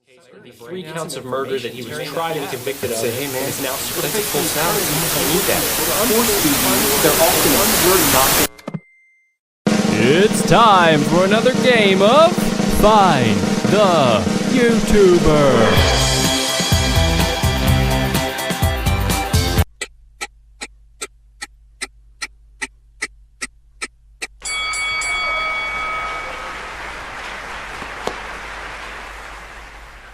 3 counts of murder that he was tried and convicted of. Say, hey man, it's now that's a full salary. I need that. They're often not. It's time for another game of Find the YouTuber.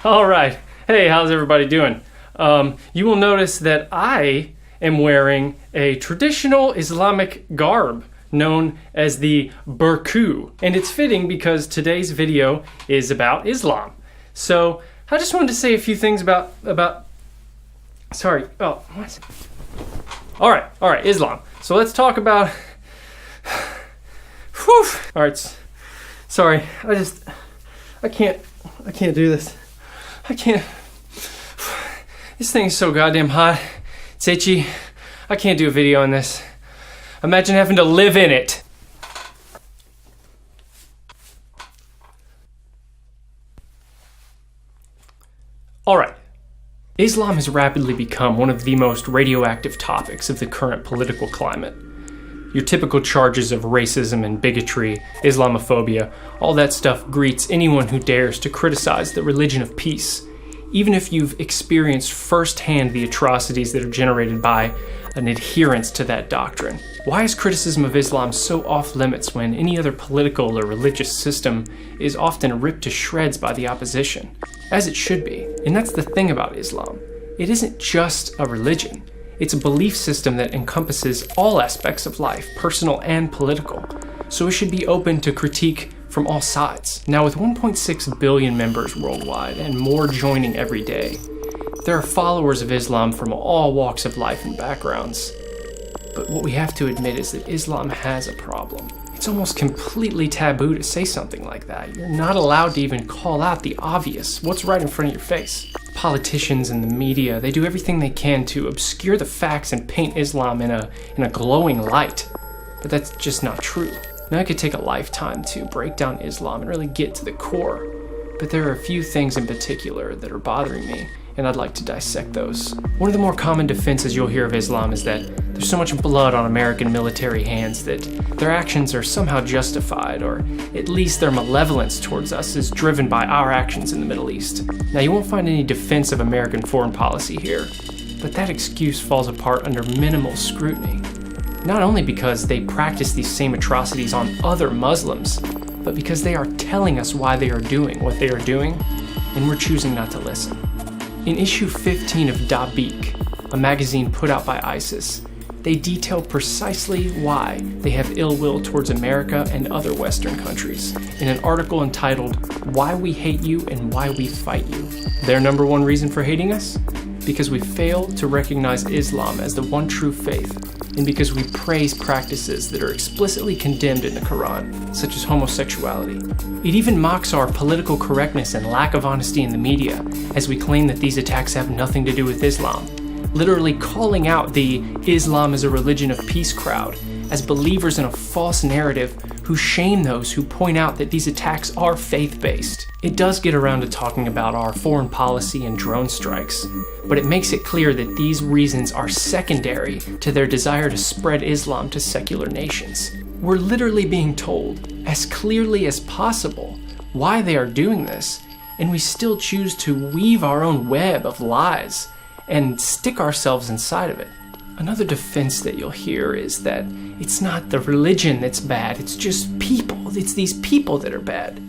All right. Hey, how's everybody doing? You will notice that I am wearing a traditional Islamic garb known as the burqu, and it's fitting because today's video is about Islam. So I just wanted to say a few things about Islam. So let's talk about all right, sorry, I can't do this. I can't. This thing is so goddamn hot. It's itchy. I can't do a video on this. Imagine having to live in it. Alright. Islam has rapidly become one of the most radioactive topics of the current political climate. Your typical charges of racism and bigotry, Islamophobia, all that stuff greets anyone who dares to criticize the religion of peace, even if you've experienced firsthand the atrocities that are generated by an adherence to that doctrine. Why is criticism of Islam so off limits when any other political or religious system is often ripped to shreds by the opposition? As it should be. And that's the thing about Islam. It isn't just a religion. It's a belief system that encompasses all aspects of life, personal and political, so it should be open to critique from all sides. Now, with 1.6 billion members worldwide and more joining every day, there are followers of Islam from all walks of life and backgrounds. But what we have to admit is that Islam has a problem. It's almost completely taboo to say something like that. You're not allowed to even call out the obvious, what's right in front of your face. Politicians and the media, they do everything they can to obscure the facts and paint Islam in a glowing light. But that's just not true. Now, it could take a lifetime to break down Islam and really get to the core. But there are a few things in particular that are bothering me, and I'd like to dissect those. One of the more common defenses you'll hear of Islam is that there's so much blood on American military hands that their actions are somehow justified, or at least their malevolence towards us is driven by our actions in the Middle East. Now, you won't find any defense of American foreign policy here, but that excuse falls apart under minimal scrutiny. Not only because they practice these same atrocities on other Muslims, but because they are telling us why they are doing what they are doing, and we're choosing not to listen. In issue 15 of Dabiq, a magazine put out by ISIS, they detail precisely why they have ill will towards America and other Western countries in an article entitled, "Why We Hate You and Why We Fight You." Their number one reason for hating us? Because we fail to recognize Islam as the one true faith, and because we praise practices that are explicitly condemned in the Quran, such as homosexuality. It even mocks our political correctness and lack of honesty in the media, as we claim that these attacks have nothing to do with Islam, literally calling out the Islam is a religion of peace crowd as believers in a false narrative who shame those who point out that these attacks are faith-based. It does get around to talking about our foreign policy and drone strikes, but it makes it clear that these reasons are secondary to their desire to spread Islam to secular nations. We're literally being told, as clearly as possible, why they are doing this, and we still choose to weave our own web of lies and stick ourselves inside of it. Another defense that you'll hear is that it's not the religion that's bad, it's just people. It's these people that are bad.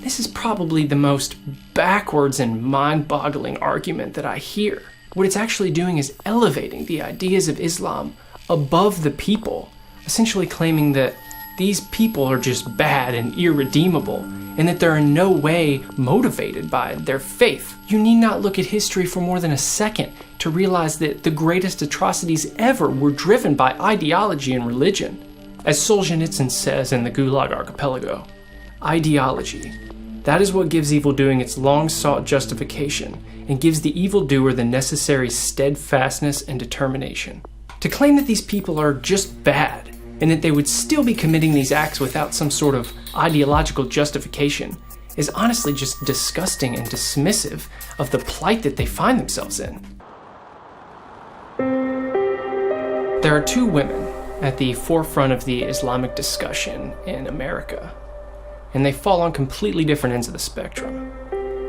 This is probably the most backwards and mind-boggling argument that I hear. What it's actually doing is elevating the ideas of Islam above the people, essentially claiming that these people are just bad and irredeemable, and that they're in no way motivated by their faith. You need not look at history for more than a second to realize that the greatest atrocities ever were driven by ideology and religion. As Solzhenitsyn says in the Gulag Archipelago, ideology, that is what gives evildoing its long-sought justification and gives the evildoer the necessary steadfastness and determination. To claim that these people are just bad and that they would still be committing these acts without some sort of ideological justification is honestly just disgusting and dismissive of the plight that they find themselves in. There are two women at the forefront of the Islamic discussion in America, and they fall on completely different ends of the spectrum.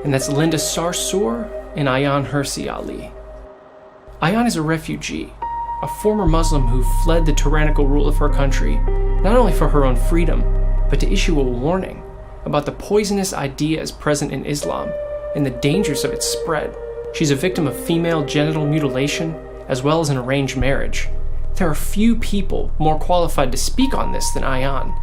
And that's Linda Sarsour and Ayaan Hirsi Ali. Ayaan is a refugee, a former Muslim who fled the tyrannical rule of her country, not only for her own freedom, but to issue a warning about the poisonous ideas present in Islam and the dangers of its spread. She's a victim of female genital mutilation, as well as an arranged marriage. There are few people more qualified to speak on this than Ayaan,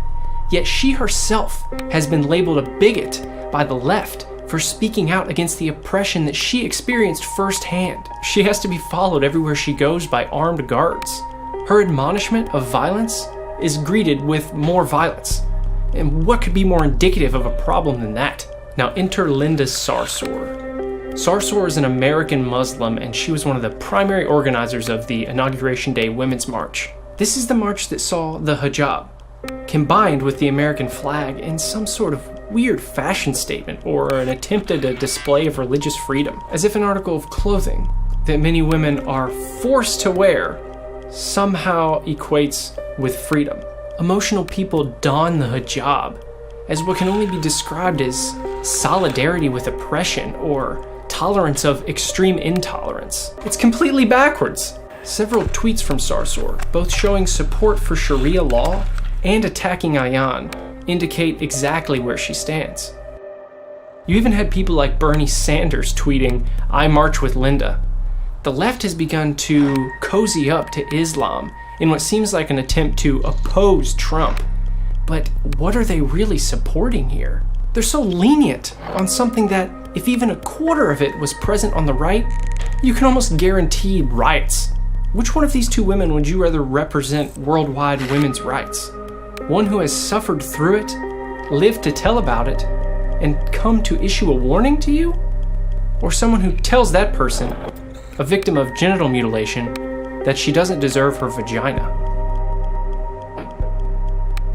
yet she herself has been labeled a bigot by the left for speaking out against the oppression that she experienced firsthand. She has to be followed everywhere she goes by armed guards. Her admonishment of violence is greeted with more violence. And what could be more indicative of a problem than that? Now enter Linda Sarsour. Sarsour is an American Muslim, and she was one of the primary organizers of the Inauguration Day Women's March. This is the march that saw the hijab combined with the American flag in some sort of weird fashion statement or an attempt at a display of religious freedom, as if an article of clothing that many women are forced to wear somehow equates with freedom. Emotional people don the hijab as what can only be described as solidarity with oppression or tolerance of extreme intolerance. It's completely backwards. Several tweets from Sarsour, both showing support for Sharia law and attacking Ayaan, indicate exactly where she stands. You even had people like Bernie Sanders tweeting, "I march with Linda." The left has begun to cozy up to Islam in what seems like an attempt to oppose Trump. But what are they really supporting here? They're so lenient on something that, if even a quarter of it was present on the right, you can almost guarantee riots. Which one of these two women would you rather represent worldwide women's rights? One who has suffered through it, lived to tell about it, and come to issue a warning to you? Or someone who tells that person, a victim of genital mutilation, that she doesn't deserve her vagina?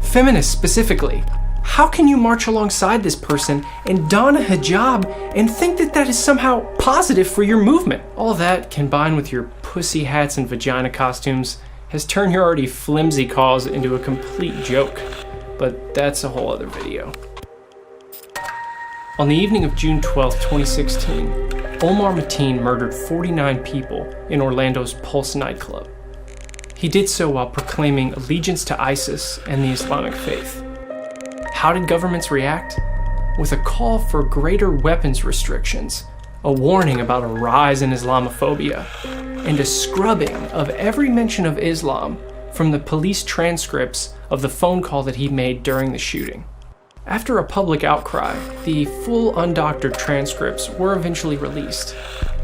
Feminists specifically, how can you march alongside this person and don a hijab and think that that is somehow positive for your movement? All that, combined with your pussy hats and vagina costumes, has turned your already flimsy cause into a complete joke. But that's a whole other video. On the evening of June 12, 2016, Omar Mateen murdered 49 people in Orlando's Pulse nightclub. He did so while proclaiming allegiance to ISIS and the Islamic faith. How did governments react? With a call for greater weapons restrictions, a warning about a rise in Islamophobia, and a scrubbing of every mention of Islam from the police transcripts of the phone call that he made during the shooting. After a public outcry, the full undoctored transcripts were eventually released.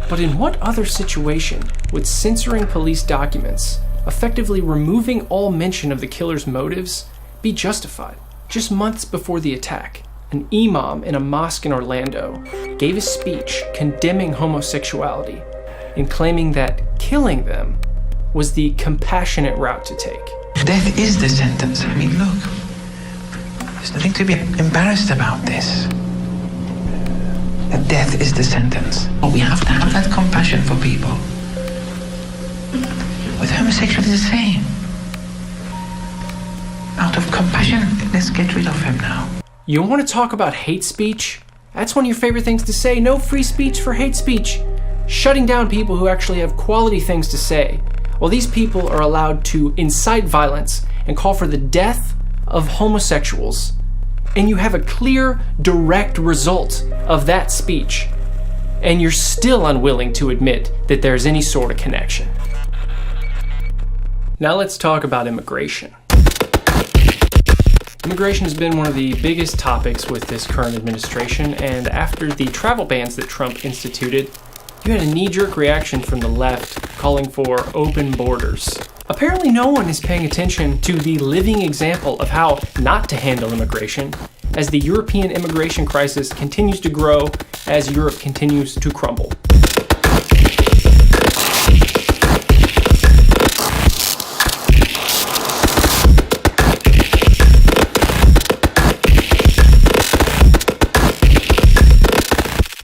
But in what other situation would censoring police documents, effectively removing all mention of the killer's motives, be justified? Just months before the attack, an imam in a mosque in Orlando gave a speech condemning homosexuality and claiming that killing them was the compassionate route to take. Death is the sentence. I mean, look, there's nothing to be embarrassed about this. That death is the sentence. But we have to have that compassion for people. With homosexuality, it's the same. Out of compassion, let's get rid of him now. You want to talk about hate speech? That's one of your favorite things to say. No free speech for hate speech. Shutting down people who actually have quality things to say. Well, these people are allowed to incite violence and call for the death of homosexuals. And you have a clear, direct result of that speech. And you're still unwilling to admit that there's any sort of connection. Now let's talk about immigration. Immigration has been one of the biggest topics with this current administration, and after the travel bans that Trump instituted, you had a knee-jerk reaction from the left calling for open borders. Apparently no one is paying attention to the living example of how not to handle immigration as the European immigration crisis continues to grow as Europe continues to crumble.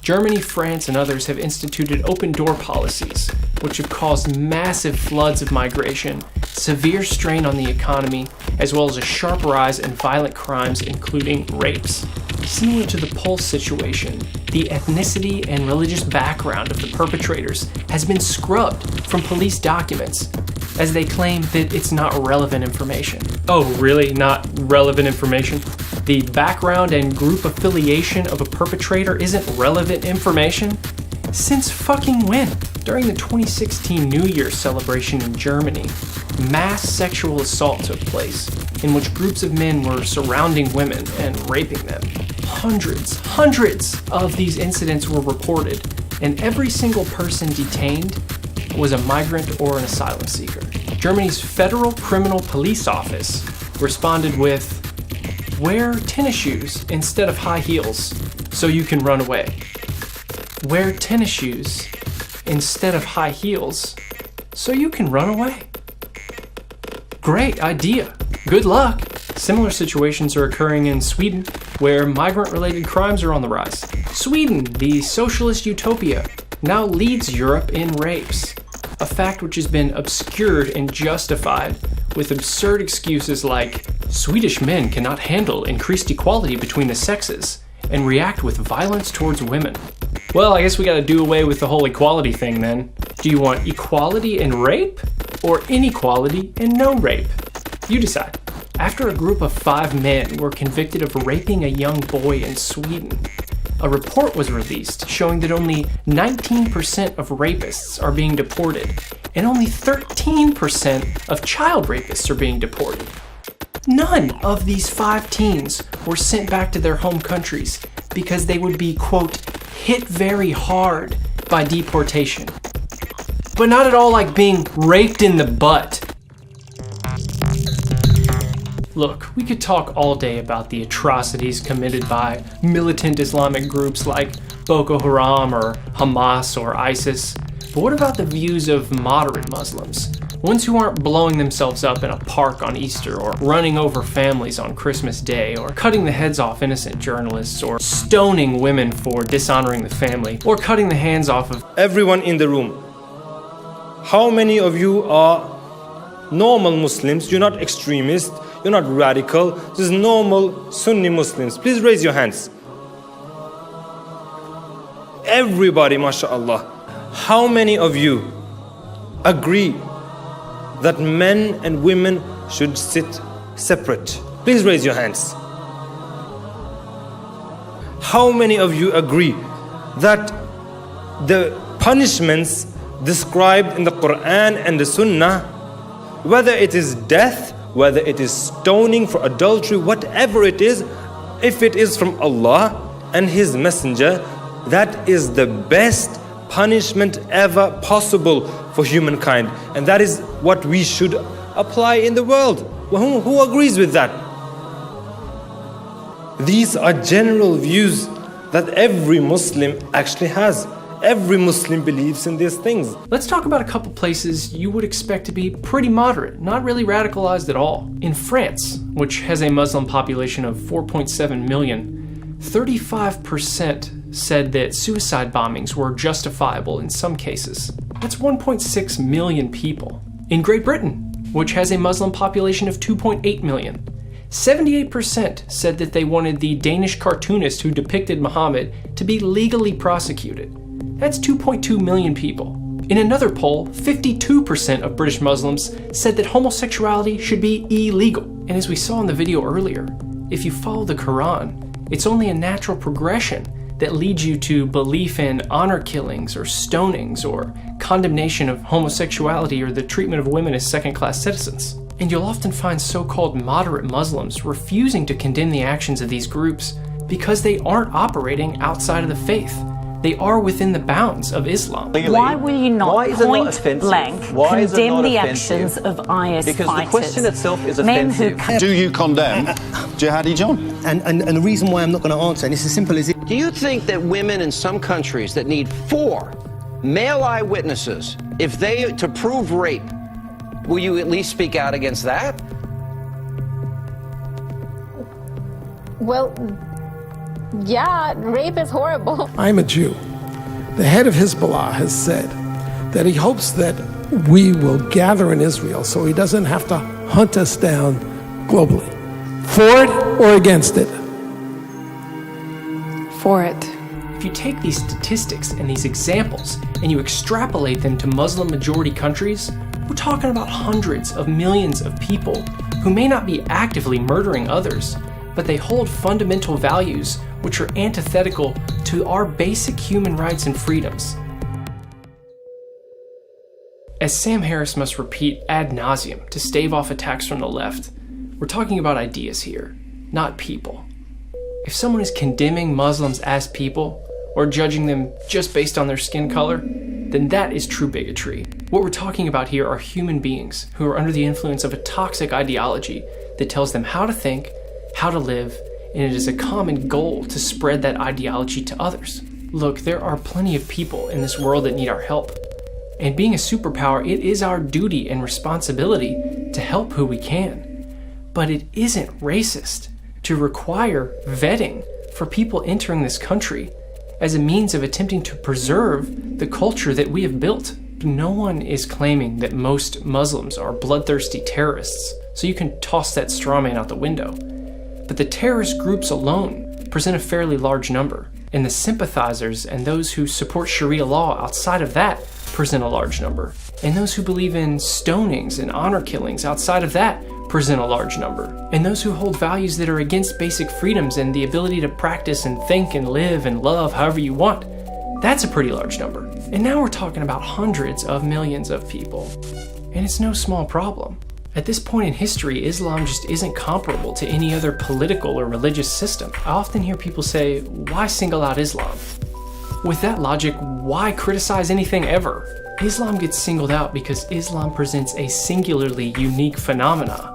Germany, France, and others have instituted open-door policies, which have caused massive floods of migration, severe strain on the economy, as well as a sharp rise in violent crimes, including rapes. Similar to the Pulse situation, the ethnicity and religious background of the perpetrators has been scrubbed from police documents, as they claim that it's not relevant information. Oh, really? Not relevant information? The background and group affiliation of a perpetrator isn't relevant information? Since fucking when? During the 2016 New Year's celebration in Germany, mass sexual assault took place, in which groups of men were surrounding women and raping them. Hundreds of these incidents were reported, and every single person detained was a migrant or an asylum seeker. Germany's Federal Criminal Police Office responded with, "Wear tennis shoes instead of high heels so you can run away. Wear tennis shoes instead of high heels so you can run away." Great idea. Good luck. Similar situations are occurring in Sweden, where migrant-related crimes are on the rise. Sweden, the socialist utopia, now leads Europe in rapes, a fact which has been obscured and justified with absurd excuses like, Swedish men cannot handle increased equality between the sexes and react with violence towards women. Well, I guess we gotta do away with the whole equality thing then. Do you want equality and rape, or inequality and no rape? You decide. After a group of 5 men were convicted of raping a young boy in Sweden, a report was released showing that only 19% of rapists are being deported, and only 13% of child rapists are being deported. None of these 5 teens were sent back to their home countries because they would be, quote, hit very hard by deportation. But not at all like being raped in the butt. Look, we could talk all day about the atrocities committed by militant Islamic groups like Boko Haram or Hamas or ISIS, but what about the views of moderate Muslims? Ones who aren't blowing themselves up in a park on Easter, or running over families on Christmas Day, or cutting the heads off innocent journalists, or stoning women for dishonoring the family, or cutting the hands off of everyone in the room. How many of you are normal Muslims? You're not extremists, you're not radical, just normal Sunni Muslims. Please raise your hands. Everybody, mashallah. How many of you agree that men and women should sit separate? Please raise your hands. How many of you agree that the punishments described in the Quran and the Sunnah, whether it is death, whether it is stoning for adultery, whatever it is, if it is from Allah and His Messenger, that is the best punishment ever possible for humankind, and that is what we should apply in the world. Who agrees with that? These are general views that every Muslim actually has. Every Muslim believes in these things. Let's talk about a couple places you would expect to be pretty moderate, not really radicalized at all. In France, which has a Muslim population of 4.7 million, 35% said that suicide bombings were justifiable in some cases. That's 1.6 million people. In Great Britain, which has a Muslim population of 2.8 million, 78% said that they wanted the Danish cartoonist who depicted Muhammad to be legally prosecuted. That's 2.2 million people. In another poll, 52% of British Muslims said that homosexuality should be illegal. And as we saw in the video earlier, if you follow the Quran, it's only a natural progression that leads you to belief in honor killings or stonings or condemnation of homosexuality or the treatment of women as second-class citizens. And you'll often find so-called moderate Muslims refusing to condemn the actions of these groups because they aren't operating outside of the faith. They are within the bounds of Islam. Why will you not point blank condemn the actions of IS because fighters? The question itself is offensive. Do you condemn Jihadi John? And the reason why I'm not going to answer, and it's as simple as it. Do you think that women in some countries that need 4 male eyewitnesses, if they to prove rape, will you at least speak out against that? Well, Yeah, rape is horrible. I'm a Jew. The head of Hezbollah has said that he hopes that we will gather in Israel so he doesn't have to hunt us down globally. For it or against it? For it. If you take these statistics and these examples and you extrapolate them to Muslim-majority countries, we're talking about hundreds of millions of people who may not be actively murdering others, but they hold fundamental values which are antithetical to our basic human rights and freedoms. As Sam Harris must repeat ad nauseum to stave off attacks from the left, we're talking about ideas here, not people. If someone is condemning Muslims as people, or judging them just based on their skin color, then that is true bigotry. What we're talking about here are human beings who are under the influence of a toxic ideology that tells them how to think, how to live, and it is a common goal to spread that ideology to others. Look, there are plenty of people in this world that need our help. And being a superpower, it is our duty and responsibility to help who we can. But it isn't racist to require vetting for people entering this country as a means of attempting to preserve the culture that we have built. No one is claiming that most Muslims are bloodthirsty terrorists, so you can toss that straw man out the window. But the terrorist groups alone present a fairly large number, and the sympathizers and those who support Sharia law outside of that present a large number, and those who believe in stonings and honor killings outside of that present a large number, and those who hold values that are against basic freedoms and the ability to practice and think and live and love however you want, that's a pretty large number. And now we're talking about hundreds of millions of people, and it's no small problem. At this point in history, Islam just isn't comparable to any other political or religious system. I often hear people say, why single out Islam? With that logic, why criticize anything ever? Islam gets singled out because Islam presents a singularly unique phenomena,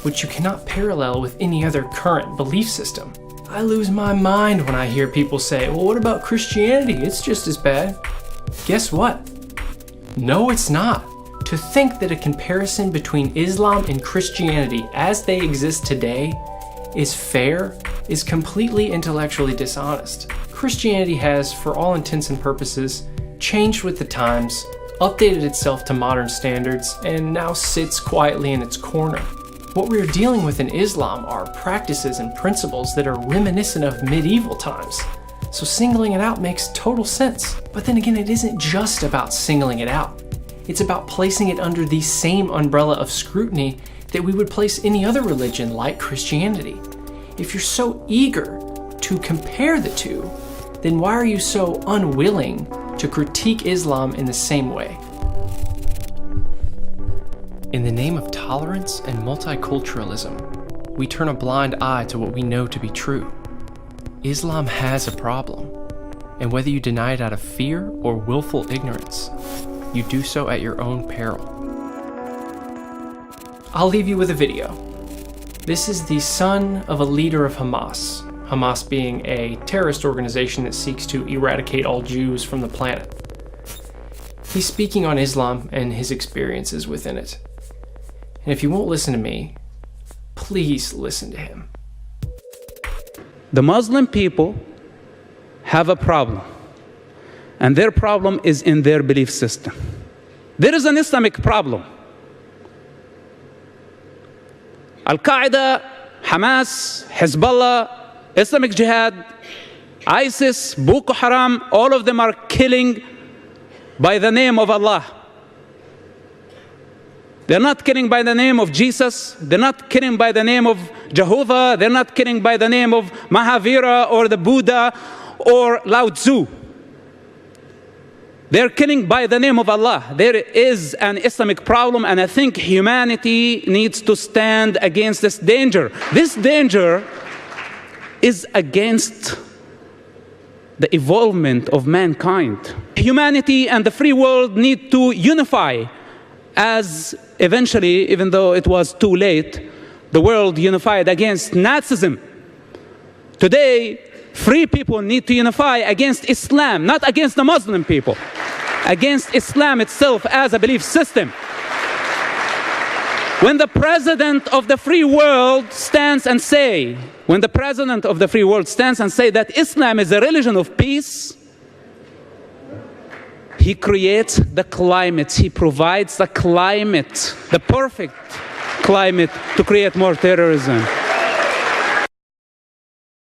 which you cannot parallel with any other current belief system. I lose my mind when I hear people say, well, what about Christianity? It's just as bad. Guess what? No, it's not. To think that a comparison between Islam and Christianity as they exist today is fair is completely intellectually dishonest. Christianity has, for all intents and purposes, changed with the times, updated itself to modern standards, and now sits quietly in its corner. What we are dealing with in Islam are practices and principles that are reminiscent of medieval times. So singling it out makes total sense. But then again, it isn't just about singling it out. It's about placing it under the same umbrella of scrutiny that we would place any other religion like Christianity. If you're so eager to compare the two, then why are you so unwilling to critique Islam in the same way? In the name of tolerance and multiculturalism, we turn a blind eye to what we know to be true. Islam has a problem, and whether you deny it out of fear or willful ignorance, you do so at your own peril. I'll leave you with a video. This is the son of a leader of Hamas, Hamas being a terrorist organization that seeks to eradicate all Jews from the planet. He's speaking on Islam and his experiences within it. And if you won't listen to me, please listen to him. The Muslim people have a problem, and their problem is in their belief system. There is an Islamic problem. Al-Qaeda, Hamas, Hezbollah, Islamic Jihad, ISIS, Boko Haram, all of them are killing by the name of Allah. They're not killing by the name of Jesus. They're not killing by the name of Jehovah. They're not killing by the name of Mahavira or the Buddha or Lao Tzu. They're killing by the name of Allah. There is an Islamic problem, and I think humanity needs to stand against this danger. This danger is against the evolvement of mankind. Humanity and the free world need to unify, as eventually, even though it was too late, the world unified against Nazism. Today, free people need to unify against Islam, not against the Muslim people, against Islam itself as a belief system. When the president of the free world stands and say that Islam is a religion of peace, he creates the climate, he provides the climate, the perfect climate to create more terrorism.